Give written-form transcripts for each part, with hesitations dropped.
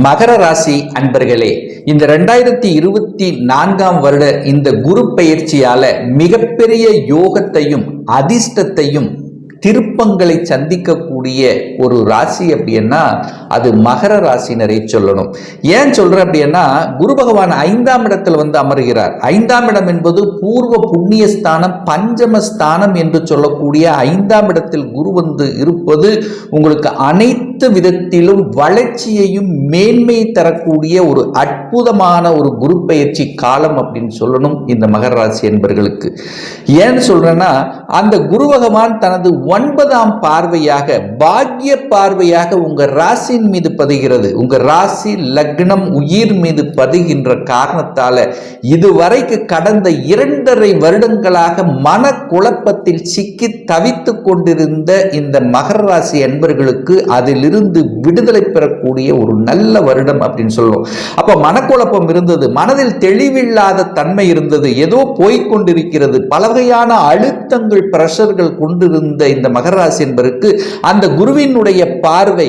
மகர ராசி அன்பர்களே, இந்த 2024ஆம் வருட இந்த குரு பெயர்ச்சியால மிகப்பெரிய யோகத்தையும் அதிர்ஷ்டத்தையும் திருப்பங்களை சந்திக்கக்கூடிய ஒரு ராசி அப்படின்னா அது மகர ராசினரை சொல்லணும். ஏன் சொல்றேன் அப்படின்னா, குரு பகவான் 5ஆம் இடத்தில் அமர்கிறார். 5ஆம் இடம் என்பது பூர்வ புண்ணிய ஸ்தானம், பஞ்சம ஸ்தானம் என்று சொல்லக்கூடிய 5ஆம் இடத்தில் குரு இருப்பது உங்களுக்கு அனைத்து விதத்திலும் வளர்ச்சியையும் மேன்மையை தரக்கூடிய ஒரு அற்புதமான ஒரு குரு பெயர்ச்சி காலம் அப்படின்னு சொல்லணும் இந்த மகர ராசி என்பர்களுக்கு. ஏன் சொல்றேன்னா, அந்த குரு பகவான் தனது 9ஆம் பார்வையாக பாக்கிய பார்வையாக உங்க ராசியின் மீது பதிகிறது. உங்க ராசி லக்னம் உயிர் மீது பதிகின்ற காரணத்தால இதுவரைக்கு கடந்த 2.5 வருடங்களாக மன குழப்பத்தில் சிக்கி தவித்துக் கொண்டிருந்த இந்த மகர ராசி என்பர்களுக்கு அதிலிருந்து விடுதலை பெறக்கூடிய ஒரு நல்ல வருடம் அப்படின்னு சொல்லுவோம். அப்ப மனக்குழப்பம் இருந்தது, மனதில் தெளிவில்லாத தன்மை இருந்தது, ஏதோ போய்கொண்டிருக்கிறது, பல வகையான அழுத்தங்கள் பிரஷர்கள் கொண்டிருந்த இந்த மகர ராசி என்பதற்கு அந்த குருவினுடைய பார்வை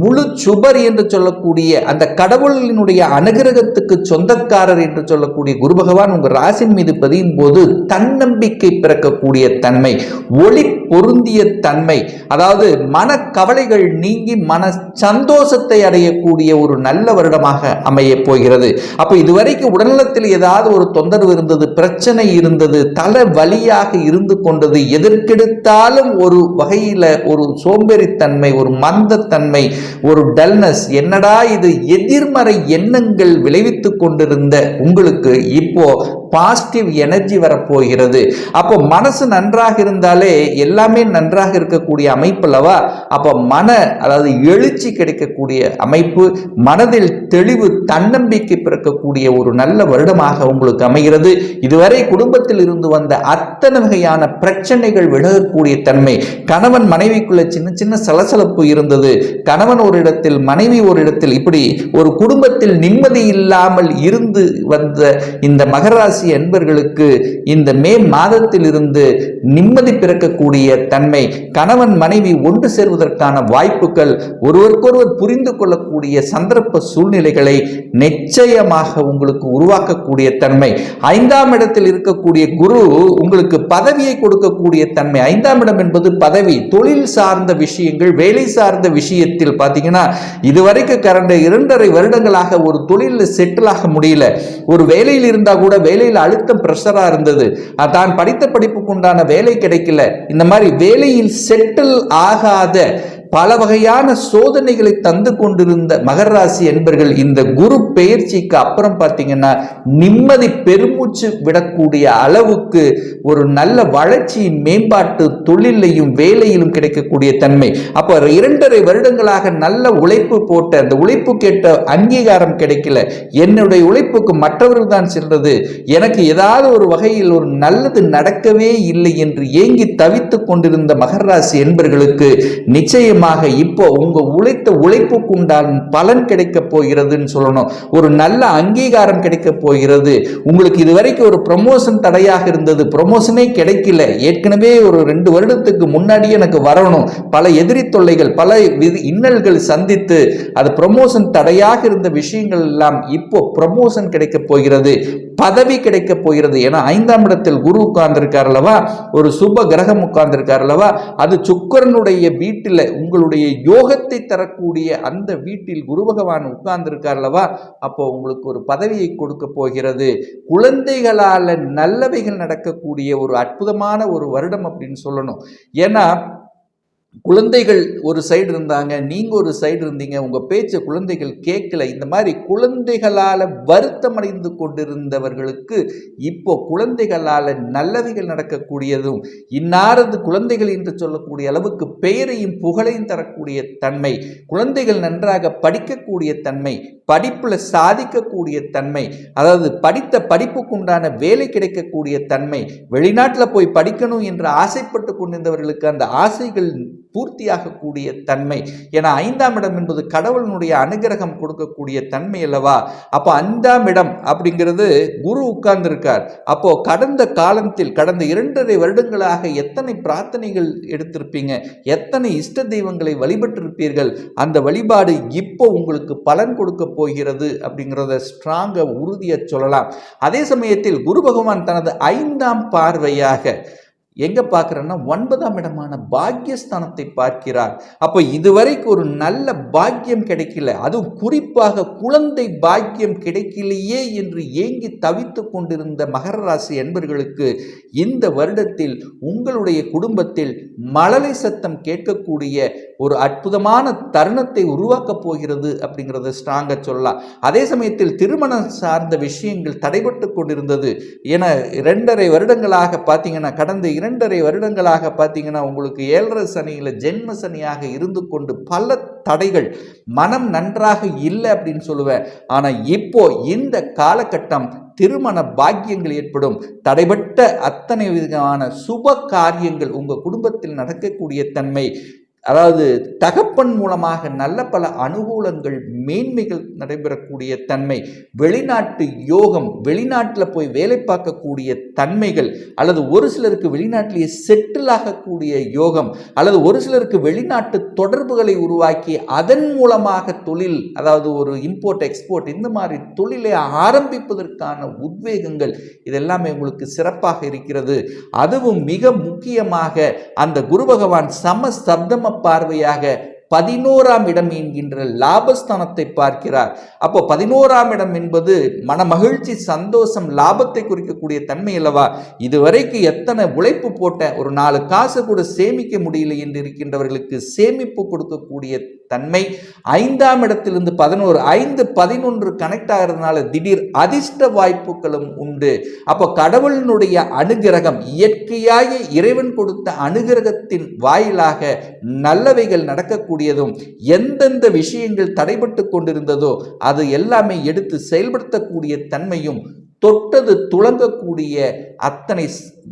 முழு சுபர் என்று சொல்லக்கூடிய அந்த கடவுளினுடைய அனுகிரகத்துக்கு சொந்தக்காரர் என்று சொல்லக்கூடிய குரு பகவான் உங்க ராசின் மீது பதியும் போது தன்னம்பிக்கை பிறக்கக்கூடிய தன்மை, ஒளி பொருந்திய தன்மை, அதாவது மன கவலைகள் நீங்கி மன சந்தோஷத்தை அடையக்கூடிய ஒரு நல்ல வருடமாக அமைய போகிறது. அப்ப இதுவரைக்கும் உடல்நலத்தில் ஏதாவது ஒரு தொந்தரவு இருந்தது, பிரச்சனை இருந்தது, தலை வலியாக இருந்து கொண்டது, எதற்கெடுத்தாலும் ஒரு வகையில ஒரு சோம்பேறித்தன்மை, ஒரு மந்தத்தன்மை, ஒரு டல்னஸ், என்னடா இது எதிர்மறை எண்ணங்கள் விளைவித்துக் கொண்டிருந்த உங்களுக்கு இப்போ பாசிட்டிவ் எனர்ஜி வரப்போகிறது. அப்போ மனசு நன்றாக இருந்தாலே எல்லாமே நன்றாக இருக்கக்கூடிய அமைப்பு அல்லவா? அப்போ அதாவது எழுச்சி கிடைக்கக்கூடிய அமைப்பு, மனதில் தெளிவு, தன்னம்பிக்கை பிறக்கக்கூடிய ஒரு நல்ல வருடமாக உங்களுக்கு அமைகிறது. இதுவரை குடும்பத்தில் இருந்து வந்த அத்தனை வகையான பிரச்சனைகள் விலகக்கூடிய தன்மை, கணவன் மனைவிக்குள்ள சின்ன சின்ன சலசலப்பு இருந்தது, கணவன் ஒரு இடத்தில் மனைவி ஒரு இடத்தில், இப்படி ஒரு குடும்பத்தில் நிம்மதி இல்லாமல் இருந்து வந்த இந்த மகர ராசி என்பர்களுக்கு இந்த மே மாதத்தில் இருந்து நிம்மதி பிறக்கக்கூடிய தன்மை, கணவன் மனைவி ஒன்று சேர்வதற்கான வாய்ப்புகள், ஒருவருக்கொருவர் புரிந்து கொள்ளக்கூடிய சந்தர்ப்ப சூழ்நிலைகளை நிச்சயமாக உங்களுக்கு உருவாக்கக்கூடிய தன்மை. 5ஆம் இடத்தில் இருக்கக்கூடிய குரு உங்களுக்கு பதவியை கொடுக்கக்கூடிய தன்மை. 5ஆம் இடம் என்பது பதவி, தொழில் சார்ந்த விஷயங்கள், வேலை சார்ந்த விஷயத்தில் பார்த்தீங்கன்னா இதுவரைக்கும் கடந்த 2.5 வருடங்களாக ஒரு தொழிலில் செட்டில் ஆக முடியல, ஒரு வேலையில் இருந்தா கூட வேலையில் அழுத்தம் பிரஷரா இருந்தது, தான் படித்த படிப்புக்கு உண்டான வேலை கிடைக்கல, இந்த மாதிரி வேலையில் செட்டில் ஆகாத பல வகையான சோதனைகளை தந்து கொண்டிருந்த மகர ராசி என்பர்கள் இந்த குரு பெயர்ச்சிக்கு அப்புறம் பார்த்தீங்கன்னா நிம்மதி பெருமூச்சு விடக்கூடிய அளவுக்கு ஒரு நல்ல வளர்ச்சி, மேம்பாட்டு, தொழிலையும் வேலையிலும் கிடைக்கக்கூடிய தன்மை. அப்போ 2.5 வருடங்களாக நல்ல உழைப்பு போட்ட அந்த உழைப்பு கேட்ட அங்கீகாரம் கிடைக்கல, என்னுடைய உழைப்புக்கு மற்றவர்கள் தான் சென்றது, எனக்கு ஏதாவது ஒரு வகையில் ஒரு நல்லது நடக்கவே இல்லை என்று ஏங்கி தவித்துக் கொண்டிருந்த மகர ராசி என்பர்களுக்கு நிச்சயம் இப்போ உங்க உழைப்புக்கு உண்டான பலன் கிடைக்க போகிறதுன்னு சொல்லணும். ஒரு நல்ல அங்கீகாரம் கிடைக்க போகிறது. உங்களுக்கு இதுவரைக்கும் ஒரு ப்ரமோஷன் தடையாக இருந்தது, ப்ரமோஷனே கிடைக்கல, ஏற்கனவே ஒரு 2 வருடத்துக்கு முன்னாடியே எனக்கு வரணும், பல எதிரி தொல்லைகள், பல இன்னல்கள் சந்தித்து அது ப்ரமோஷன் தடையாக இருந்த விஷயங்கள் எல்லாம் இப்போ ப்ரமோஷன் கிடைக்க போகிறது, பதவி கிடைக்க போகிறது. ஏன்னா 5ஆம் இடத்தில் குரு உட்கார்ந்திருக்கார் அல்லவா, ஒரு சுப கிரகம் உட்கார்ந்திருக்கார் அல்லவா, அது சுக்கிரனுடைய வீட்டில் உங்களுடைய யோகத்தை தரக்கூடிய அந்த வீட்டில் குரு பகவான் உட்கார்ந்திருக்கார் அல்லவா, அப்போ உங்களுக்கு ஒரு பதவியை கொடுக்க போகிறது. குழந்தைகளால நல்லவைகள் நடக்கக்கூடிய ஒரு அற்புதமான ஒரு வருடம் அப்படின்னு சொல்லணும். ஏன்னா குழந்தைகள் ஒரு சைடு இருந்தாங்க, நீங்க ஒரு சைடு இருந்தீங்க, உங்க பேச்ச குழந்தைகள் கேட்கல, இந்த மாதிரி குழந்தைகளால வருத்தம் அடைந்து கொண்டிருந்தவர்களுக்கு இப்போ குழந்தைகளால நல்லவைகள் நடக்கக்கூடியதும், இன்னாரது குழந்தைகள் என்று சொல்லக்கூடிய அளவுக்கு பெயரையும் புகழையும் தரக்கூடிய தன்மை, குழந்தைகள் நன்றாக படிக்கக்கூடிய தன்மை, படிப்புல சாதிக்கக்கூடிய தன்மை, அதாவது படித்த படிப்புக்கு உண்டான வேலை கிடைக்கக்கூடிய தன்மை, வெளிநாட்டில் போய் படிக்கணும் என்று ஆசைப்பட்டு கொண்டிருந்தவர்களுக்கு அந்த ஆசைகள் பூர்த்தியாகக்கூடிய தன்மை. ஏன்னா 5ஆம் இடம் என்பது கடவுளினுடைய அனுகிரகம் கொடுக்கக்கூடிய தன்மை அல்லவா. அப்போ 5ஆம் இடம் அப்படிங்கிறது குரு உட்கார்ந்து இருக்கார். அப்போ கடந்த காலத்தில் கடந்த 2.5 வருடங்களாக எத்தனை பிரார்த்தனைகள் எடுத்திருப்பீங்க, எத்தனை இஷ்ட தெய்வங்களை வழிபட்டிருப்பீர்கள். அந்த வழிபாடு இப்போ உங்களுக்கு பலன் கொடுக்க போகிறது அப்படிங்கிறத ஸ்ட்ராங்கா உறுதியா சொல்லலாம். அதே சமயத்தில் குரு பகவான் தனது 5ஆம் பார்வையாக எங்க பார்க்கிறன்னா 9ஆம் இடமான பாக்கியஸ்தானத்தை பார்க்கிறார். அப்போ இதுவரைக்கும் ஒரு நல்ல பாக்கியம் கிடைக்கல, அதுவும் குறிப்பாக குழந்தை பாக்கியம் கிடைக்கலையே என்று ஏங்கி தவித்து கொண்டிருந்த மகர ராசி என்பர்களுக்கு இந்த வருடத்தில் உங்களுடைய குடும்பத்தில் மழலை சத்தம் கேட்கக்கூடிய ஒரு அற்புதமான தருணத்தை உருவாக்கப் போகிறது அப்படிங்கிறத ஸ்ட்ராங்கா சொல்லலாம். அதே சமயத்தில் திருமணம் சார்ந்த விஷயங்கள் தடைபட்டு கொண்டிருந்தது. ஏன்னா 2.5 வருடங்களாக பார்த்தீங்கன்னா கடந்த 2.5 வருடங்களாக பார்த்தீங்கன்னா உங்களுக்கு 7.5 சனியில் ஜென்ம சனியாக இருந்து கொண்டு பல தடைகள், மனம் நன்றாக இல்லை அப்படின்னு சொல்லுவேன். ஆனால் இப்போ இந்த காலகட்டம் திருமண பாக்கியங்கள் ஏற்படும். தடைபட்ட அத்தனை விதமான சுப காரியங்கள் உங்கள் குடும்பத்தில் நடக்கக்கூடிய தன்மை, அதாவது தகப்பன் மூலமாக நல்ல பல அனுகூலங்கள் மேன்மைகள் நடைபெறக்கூடிய தன்மை, வெளிநாட்டு யோகம், வெளிநாட்டில் போய் வேலை பார்க்கக்கூடிய தன்மைகள், அல்லது ஒரு சிலருக்கு வெளிநாட்டிலேயே செட்டில் ஆகக்கூடிய யோகம், அல்லது ஒரு சிலருக்கு வெளிநாட்டு தொடர்புகளை உருவாக்கி அதன் மூலமாக தொழில், அதாவது ஒரு இம்போர்ட் எக்ஸ்போர்ட் இந்த மாதிரி தொழிலை ஆரம்பிப்பதற்கான உத்வேகங்கள் இதெல்லாமே உங்களுக்கு சிறப்பாக இருக்கிறது. அதுவும் மிக முக்கியமாக அந்த குரு பகவான் சம சப்தம பார்வையாக 11ஆம் இடம் என்கின்ற லாபஸ்தானத்தை பார்க்கிறார். அப்போ 11ஆம் இடம் என்பது மனமகிழ்ச்சி, சந்தோஷம், லாபத்தை குறிக்கக்கூடிய தன்மை அல்லவா. இதுவரைக்கும் எத்தனை உழைப்பு போட்ட ஒரு 4 காசு கூட சேமிக்க முடியல என்று இருக்கின்றவர்களுக்கு சேமிப்பு கொடுக்கக்கூடிய தன்மை. 5ஆம் இடத்திலிருந்து 11, 5, 11 கனெக்ட் ஆகிறதுனால திடீர் அதிர்ஷ்ட வாய்ப்புகளும் உண்டு. அப்போ கடவுளினுடைய அனுகிரகம், இயற்கையாக இறைவன் கொடுத்த அனுகிரகத்தின் வாயிலாக நல்லவைகள் நடக்கக்கூடியதும், எந்தெந்த விஷயங்கள் தடைபட்டு கொண்டிருந்ததோ அது எல்லாமே எடுத்து செயல்படுத்தக்கூடிய தன்மையும், தொட்டது துளங்கக்கூடிய அத்தனை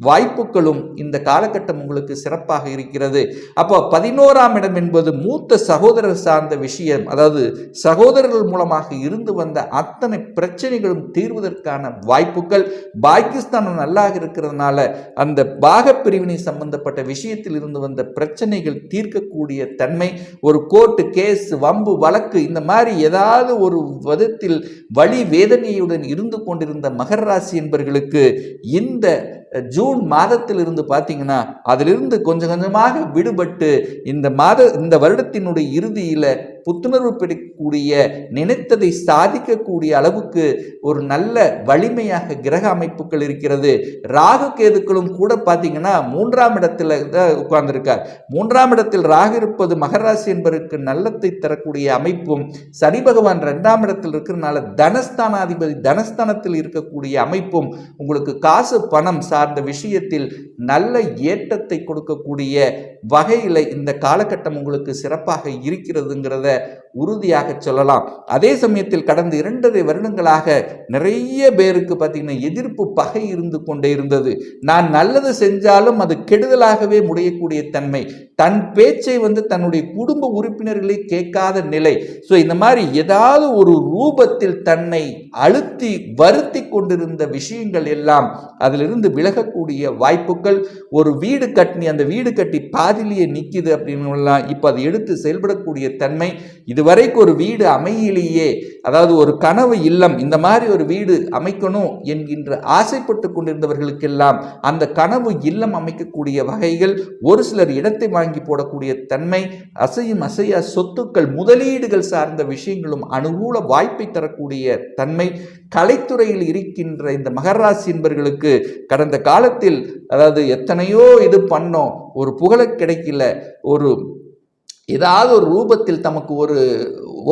வாய்ப்புகளும் இந்த காலகட்டம் உங்களுக்கு சிறப்பாக இருக்கிறது. அப்போ 11ஆம் இடம் என்பது மூத்த சகோதரர் சார்ந்த விஷயம், அதாவது சகோதரர்கள் மூலமாக இருந்து வந்த அத்தனை பிரச்சனைகளும் தீர்வதற்கான வாய்ப்புகள். பாகிஸ்தான் நல்லா இருக்கிறதுனால அந்த பாக பிரிவினை சம்பந்தப்பட்ட விஷயத்தில் இருந்து வந்த பிரச்சனைகள் தீர்க்கக்கூடிய தன்மை, ஒரு கோர்ட்டு கேஸ், வம்பு வழக்கு இந்த மாதிரி ஏதாவது ஒரு விதத்தில் வலி வேதனையுடன் இருந்து கொண்டிருந்த மகர ராசி என்பவர்களுக்கு இந்த ஜூன் மாதத்தில் இருந்து பார்த்தீங்கன்னா அதிலிருந்து கொஞ்சம் கொஞ்சமாக விடுபட்டு இந்த வருடத்தினுடைய இறுதியில் புத்துணர்வு பெறக்கூடிய, நினைத்ததை சாதிக்கக்கூடிய அளவுக்கு ஒரு நல்ல வலிமையாக கிரக அமைப்புகள் இருக்கிறது. ராகு கேதுக்களும் கூட பார்த்தீங்கன்னா 3ஆம் இடத்துல உட்கார்ந்துருக்கார். 3ஆம் இடத்தில் ராகு இருப்பது மகர ராசி என்பதற்கு நல்லத்தை தரக்கூடிய அமைப்பும், சனி பகவான் 2ஆம் இடத்தில் இருக்கிறதுனால தனஸ்தானாதிபதி தனஸ்தானத்தில் இருக்கக்கூடிய அமைப்பும் உங்களுக்கு காசு பணம் சார்ந்த விஷயத்தில் நல்ல ஏற்றத்தை கொடுக்கக்கூடிய வகையில் இந்த காலகட்டம் உங்களுக்கு சிறப்பாக இருக்கிறதுங்கிறத உறுதியாக சொல்லலாம். அதே சமயத்தில் கடந்த 2.5 வருடங்களாக நிறைய பேருக்கு பார்த்தீங்கன்னா எதிர்ப்பு, பகை இருந்து கொண்டே இருந்தது. நான் நல்லது செஞ்சாலும் அது கெடுதலாகவே முடியக்கூடிய தன்மை, தன் பேச்சை தன்னுடைய குடும்ப உறுப்பினர்களை கேட்காத நிலை. ஸோ இந்த மாதிரி ஏதாவது ஒரு ரூபத்தில் தன்னை அழுத்தி வருத்தி கொண்டிருந்த விஷயங்கள் எல்லாம் அதிலிருந்து விலகக்கூடிய வாய்ப்புகள். ஒரு வீடு கட்டி அந்த வீடு கட்டி பாதிலேயே நிற்கிது அப்படின்னு இப்போ அதை எடுத்து செயல்படக்கூடிய தன்மை. இதுவரைக்கும் ஒரு வீடு அமையிலேயே, அதாவது ஒரு கனவு இல்லம், இந்த மாதிரி ஒரு வீடு அமைக்கணும் என்கின்ற ஆசைப்பட்டு கொண்டிருந்தவர்களுக்கெல்லாம் அந்த கனவு இல்லம் அமைக்கக்கூடிய வகைகள், ஒரு சிலர் இடத்தை வாங்கி போடக்கூடிய தன்மை, அசையும் அசையா சொத்துக்கள், முதலீடுகள் சார்ந்த விஷயங்களும் அனுகூல வாய்ப்பை தரக்கூடிய தன்மை. கலைத்துறையில் இருக்கின்ற இந்த மகர ராசி என்பவர்களுக்கு கடந்த காலத்தில், அதாவது எத்தனையோ இது பண்ணோம், ஒரு புகழ கிடைக்கல, ஒரு ஏதாவது ஒரு ரூபத்தில் தமக்கு ஒரு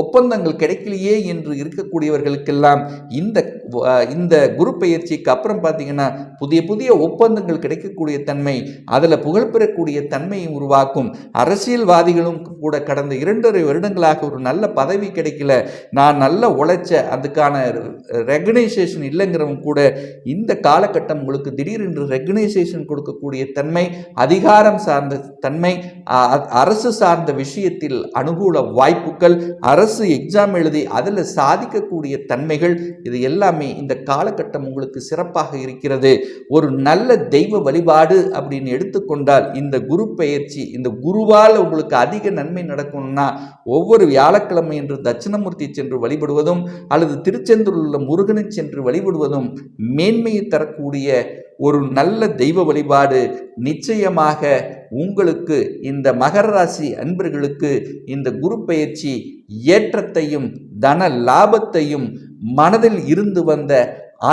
ஒப்பந்தங்கள் கிடைக்கலையே என்று இருக்கக்கூடியவர்களுக்கெல்லாம் இந்த குரு பெயர்ச்சிக்கு அப்புறம் பார்த்தீங்கன்னா புதிய புதிய ஒப்பந்தங்கள் கிடைக்கக்கூடிய தன்மை, அதில் புகழ்பெறக்கூடிய தன்மையை உருவாக்கும். அரசியல்வாதிகளும் கூட கடந்த 2.5 வருடங்களாக ஒரு நல்ல பதவி கிடைக்கல, நான் நல்லா உழைச்ச அதுக்கான ரெகனைசேஷன் இல்லைங்கிறவங்க கூட இந்த காலகட்டம் உங்களுக்கு திடீரென்று ரெகனைசேஷன் கொடுக்கக்கூடிய தன்மை, அதிகாரம் சார்ந்த தன்மை, அரசு சார்ந்த விஷயத்தில் அனுகூல வாய்ப்புகள், அரசு எக்ஸாம் எழுதி அதில் சாதிக்கக்கூடிய தன்மைகள், இது எல்லாமே இந்த காலகட்டம் உங்களுக்கு சிறப்பாக இருக்கிறது. ஒரு நல்ல தெய்வ வழிபாடு அப்படின்னு எடுத்துக்கொண்டால் இந்த குரு பெயர்ச்சி, இந்த குருவால் உங்களுக்கு அதிக நன்மை நடக்கணும்னா ஒவ்வொரு வியாழக்கிழமை என்று தட்சிணமூர்த்தி சென்று வழிபடுவதும் அல்லது திருச்செந்தூரில் உள்ள முருகனை சென்று வழிபடுவதும் மேன்மையை தரக்கூடிய ஒரு நல்ல தெய்வ வழிபாடு. நிச்சயமாக உங்களுக்கு இந்த மகர ராசி அன்பர்களுக்கு இந்த குரு பெயர்ச்சி ஏற்றத்தையும் தன லாபத்தையும், மனதில் இருந்து வந்த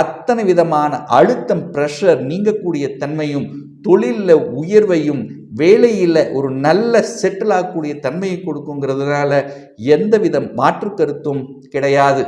அத்தனை விதமான அழுத்தம், பிரஷர் நீங்கக்கூடிய தன்மையும், தொழிலில் உயர்வையும், வேலையில் ஒரு நல்ல செட்டில் ஆகக்கூடிய தன்மையை கொடுக்குங்கிறதுனால எந்தவித மாற்று கருத்தும் கிடையாது.